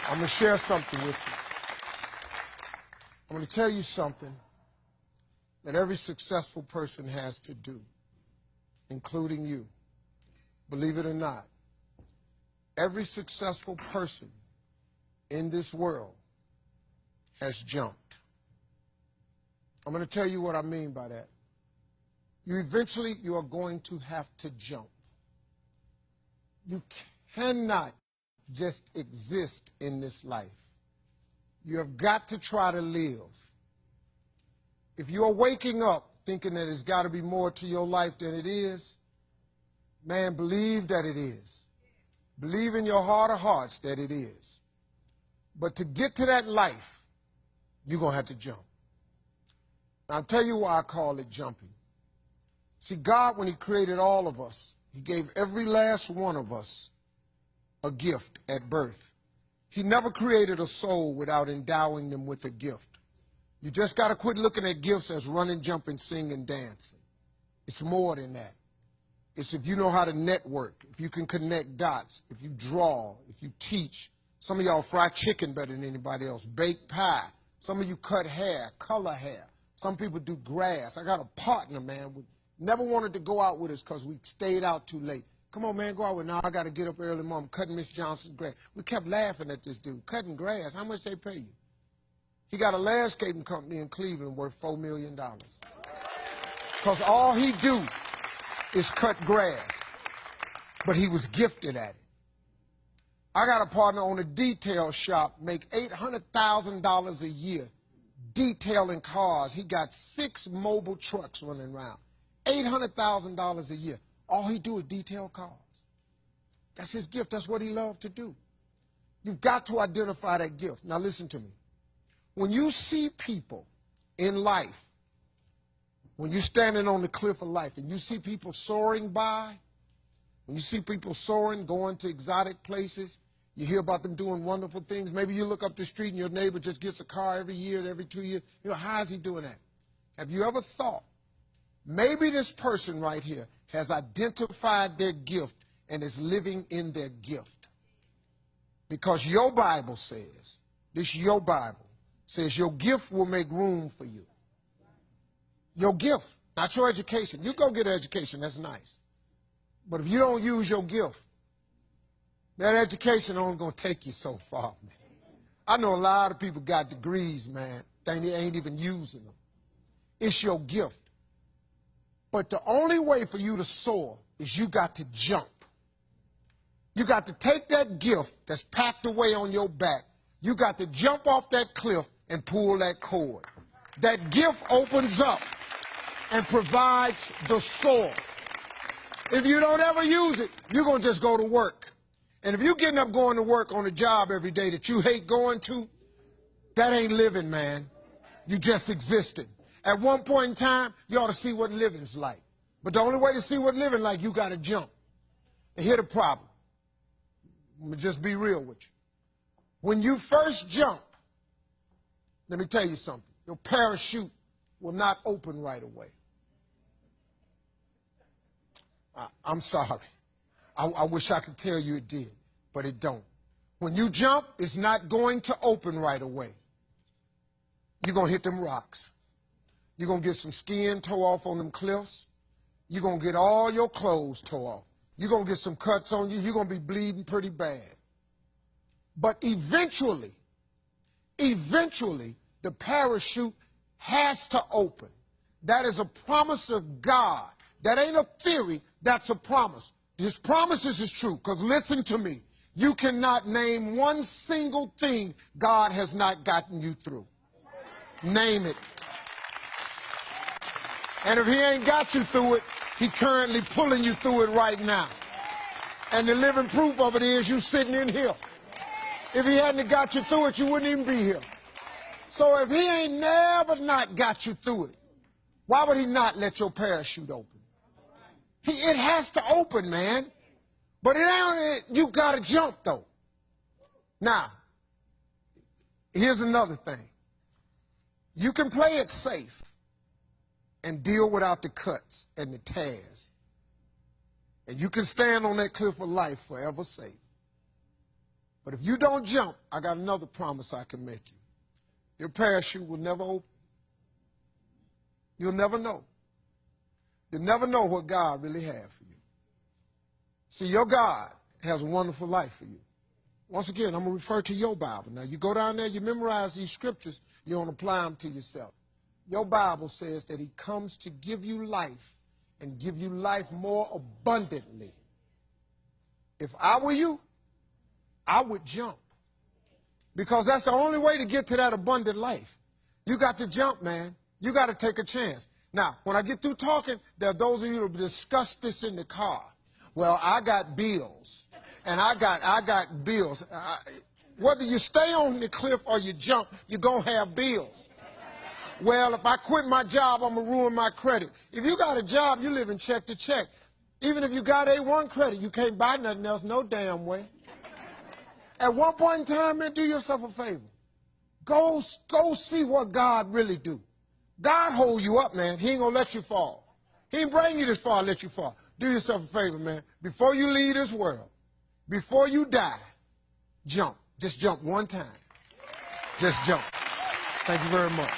I'm going to share something with you. I'm going to tell you something that every successful person has to do, including you. Believe it or not, every successful person in this world has jumped. I'm going to tell you what I mean by that. You are going to have to jump. You cannot just exist in this life. You have got to try to live. If you are waking up thinking that there's got to be more to your life than it is, man, believe that it is. Believe in your heart of hearts that it is. But to get to that life, you're going to have to jump. I'll tell you why I call it jumping. See, God, when he created all of us, he gave every last one of us a gift at birth. He never created a soul without endowing them with a gift. You just got to quit looking at gifts as running, jumping, singing, dancing. It's more than that. It's if you know how to network, if you can connect dots, if you draw, if you teach. Some of y'all fry chicken better than anybody else, bake pie. Some of you cut hair, color hair. Some people do grass. I got a partner, man, never wanted to go out with us because we stayed out too late. Come on, man, go out with now. I got to get up early morning, cutting Miss Johnson's grass. We kept laughing at this dude, cutting grass. How much they pay you? He got a landscaping company in Cleveland worth $4 million. Because all he do is cut grass. But he was gifted at it. I got a partner on a detail shop, make $800,000 a year detailing cars. He got 6 mobile trucks running around. $800,000 a year. All he do is detail cars. That's his gift. That's what he loved to do. You've got to identify that gift. Now listen to me. When you see people in life, when you're standing on the cliff of life and you see people soaring by, when you see people soaring, going to exotic places, you hear about them doing wonderful things. Maybe you look up the street and your neighbor just gets a car every year, every 2 years. You know, how is he doing that? Have you ever thought, maybe this person right here has identified their gift and is living in their gift? Because your Bible says, your Bible says your gift will make room for you. Your gift, not your education. You go get an education, that's nice. But if you don't use your gift, that education only going to take you so far, man. I know a lot of people got degrees, man. They ain't even using them. It's your gift. But the only way for you to soar is you got to jump. You got to take that gift that's packed away on your back. You got to jump off that cliff and pull that cord. That gift opens up and provides the soar. If you don't ever use it, you're going to just go to work. And if you're getting up going to work on a job every day that you hate going to, that ain't living, man. You just existed. At one point in time, you ought to see what living's like. But the only way to see what living like, you got to jump. And here's the problem. Let me just be real with you. When you first jump, let me tell you something. Your parachute will not open right away. I'm sorry. I wish I could tell you it did, but it don't. When you jump, it's not going to open right away. You're going to hit them rocks. You're going to get some skin tore off on them cliffs. You're going to get all your clothes tore off. You're going to get some cuts on you. You're going to be bleeding pretty bad. But eventually, the parachute has to open. That is a promise of God. That ain't a theory, that's a promise. His promises is true, because listen to me. You cannot name one single thing God has not gotten you through. Name it. And if he ain't got you through it, he currently pulling you through it right now. And the living proof of it is you sitting in here. If he hadn't got you through it, you wouldn't even be here. So if he ain't never not got you through it, why would he not let your parachute open? It has to open, man. But it ain't, you got to jump, though. Now, here's another thing. You can play it safe and deal without the cuts and the tears. And you can stand on that cliff of life forever safe. But if you don't jump, I got another promise I can make you. Your parachute will never open. You'll never know. You'll never know what God really has for you. See, your God has a wonderful life for you. Once again, I'm going to refer to your Bible. Now, you go down there, you memorize these scriptures, you don't apply them to yourself. Your Bible says that he comes to give you life and give you life more abundantly. If I were you, I would jump. Because that's the only way to get to that abundant life. You got to jump, man. You got to take a chance. Now, when I get through talking, there are those of you who discuss this in the car. Well, I got bills, and I got bills. Whether you stay on the cliff or you jump, you're going to have bills. Well, if I quit my job, I'm going to ruin my credit. If you got a job, you live in check to check. Even if you got A1 credit, you can't buy nothing else no damn way. At one point in time, man, do yourself a favor. Go see what God really do. God hold you up, man. He ain't going to let you fall. He ain't bring you this far to let you fall. Do yourself a favor, man. Before you leave this world, before you die, jump. Just jump one time. Just jump. Thank you very much.